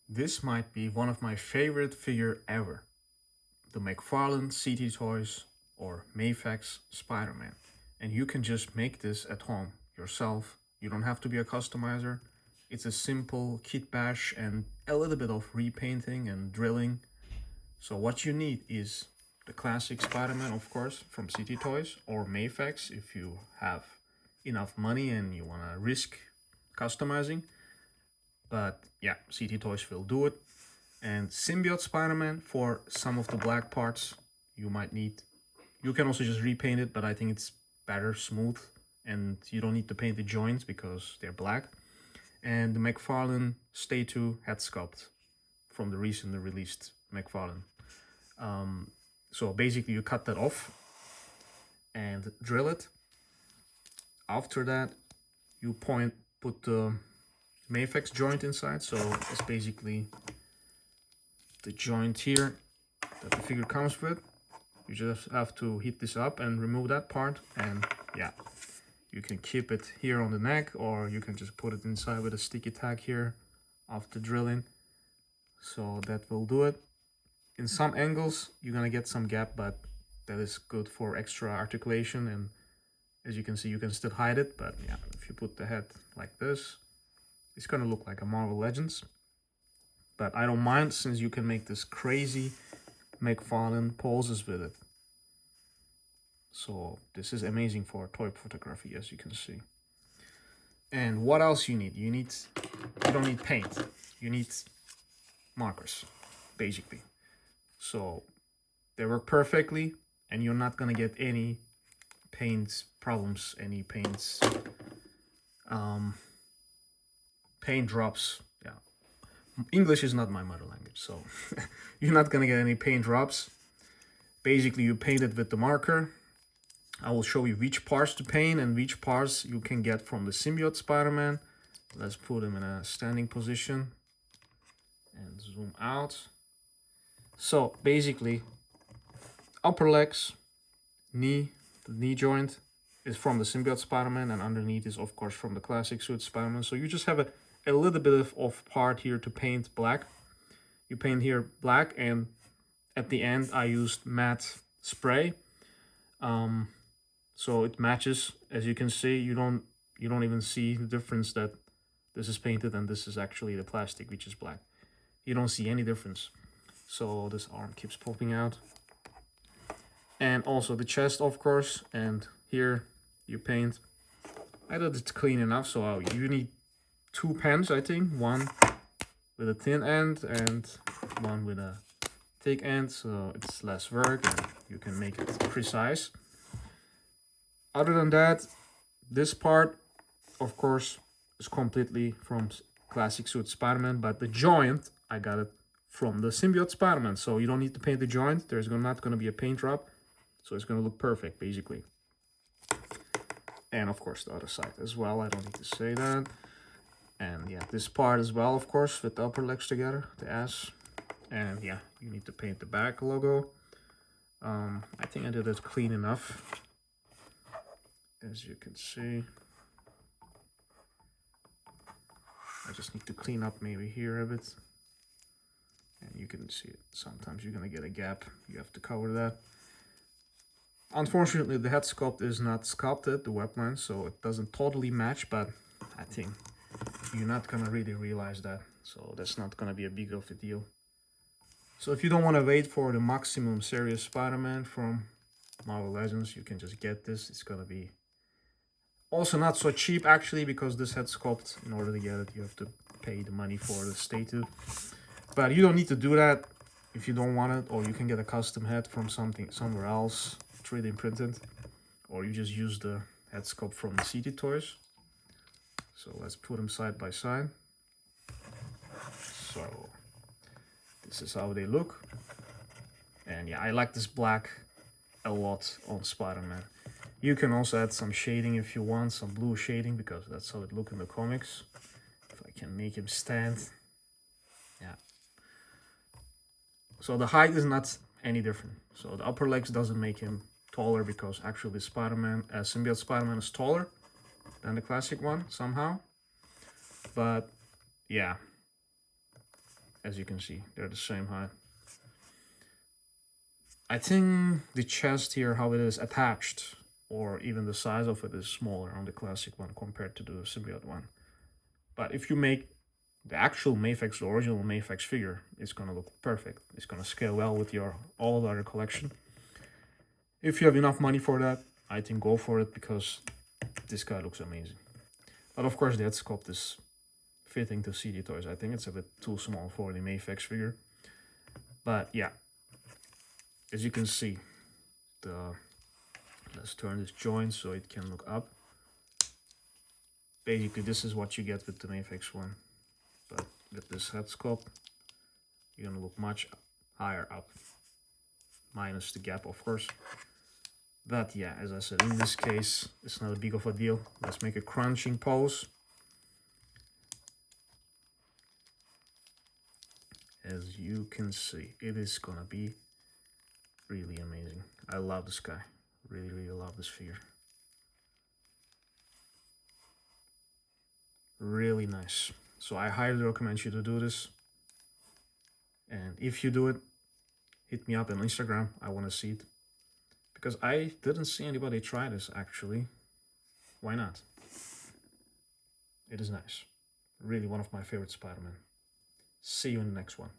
This might be one of my favorite figure ever. The Mcfarlane CT Toys or Mafex Spider-Man. And you can just make this at home yourself. You don't have to be a customizer. It's a simple kit bash and a little bit of repainting and drilling. So what you need is the classic Spider-Man, of course, from CT Toys, or Mafex if you have enough money and you want to risk customizing. But yeah, CT Toys will do it. And Symbiote Spider-Man for some of the black parts you might need. You can also just repaint it, but I think it's better smooth and you don't need to paint the joints because they're black. And the Mcfarlane Stay 2 head sculpt from the recently released Mcfarlane. So basically you cut that off and drill it. After that, you put the Mafex joint inside. So it's basically the joint here that the figure comes with. You just have to heat this up and remove that part, and yeah, you can keep it here on the neck, or you can just put it inside with a sticky tag here after drilling. So that will do it. In some angles you're gonna get some gap, but that is good for extra articulation, and as you can see you can still hide it. But yeah, if you put the head like this, it's gonna look like a Marvel Legends. But I don't mind, since you can make this crazy Mcfarlane poses with it. So this is amazing for toy photography, as you can see. And what else you need? You don't need paint. You need markers, basically. So they work perfectly, and you're not gonna get any paint problems, any paint drops. Yeah, English is not my mother language, so you're not gonna get any paint drops. Basically, you paint it with the marker. I will show you which parts to paint and which parts you can get from the Symbiote Spider-Man. Let's put him in a standing position and zoom out. So basically, upper legs, knee, the knee joint is from the Symbiote Spider-Man, and underneath is of course from the classic suit Spider-Man. So you just have a little bit of part here to paint black. You paint here black, and at the end I used matte spray. So it matches. As you can see, you don't even see the difference that this is painted and this is actually the plastic, which is black. You don't see any difference. So this arm keeps popping out. And also the chest, of course, and here you paint. I thought it's clean enough, so you need 2 pens, I think. One with a thin end and one with a thick end, so it's less work and you can make it precise. Other than that, this part, of course, is completely from classic suit Spider-Man, but the joint, I got it from the Symbiote Spider-Man, so you don't need to paint the joint. There's not going to be a paint drop, so it's going to look perfect, basically. And of course, the other side as well, I don't need to say that. And yeah, this part as well, of course, with the upper legs together, the ass. And yeah, you need to paint the back logo. I think I did it clean enough, as you can see. I just need to clean up maybe here a bit. And you can see it. Sometimes you're gonna get a gap. You have to cover that. Unfortunately, the head sculpt is not sculpted, the webline, so it doesn't totally match, but I think you're not gonna really realize that. So that's not gonna be a big of a deal. So if you don't want to wait for the maximum serious Spider-Man from Marvel Legends, you can just get this. It's gonna be also not so cheap, actually, because this head sculpt, in order to get it, you have to pay the money for the Stay 2. But you don't need to do that if you don't want it, or you can get a custom head from somewhere else, 3D printed, or you just use the head sculpt from the CT Toys. So let's put them side by side. So this is how they look. And yeah, I like this black a lot on Spider-Man. You can also add some shading if you want, some blue shading, because that's how it looks in the comics. If I can make him stand. Yeah. So the height is not any different. So the upper legs doesn't make him taller, because actually Spider-Man, Symbiote Spider-Man is taller than the classic one somehow. But yeah, as you can see, they're the same height. I think the chest here, how it is attached, or even the size of it, is smaller on the classic one compared to the symbiote one. But if you make the actual Mafex, the original Mafex figure, it's gonna look perfect. It's gonna scale well with your all the other collection. If you have enough money for that, I think go for it, because this guy looks amazing. But of course, that sculpt is fitting to CD Toys. I think it's a bit too small for the Mafex figure. But yeah, as you can see, let's turn this joint so it can look up. Basically, this is what you get with the Mafex one. But with this head sculpt, you're gonna look much higher up. Minus the gap, of course. But yeah, as I said, in this case, it's not a big of a deal. Let's make a crunching pose. As you can see, it is gonna be really amazing. I love this guy. Really, really love this figure. Really nice. So I highly recommend you to do this. And if you do it, hit me up on Instagram. I want to see it. Because I didn't see anybody try this, actually. Why not? It is nice. Really one of my favorite Spider-Man. See you in the next one.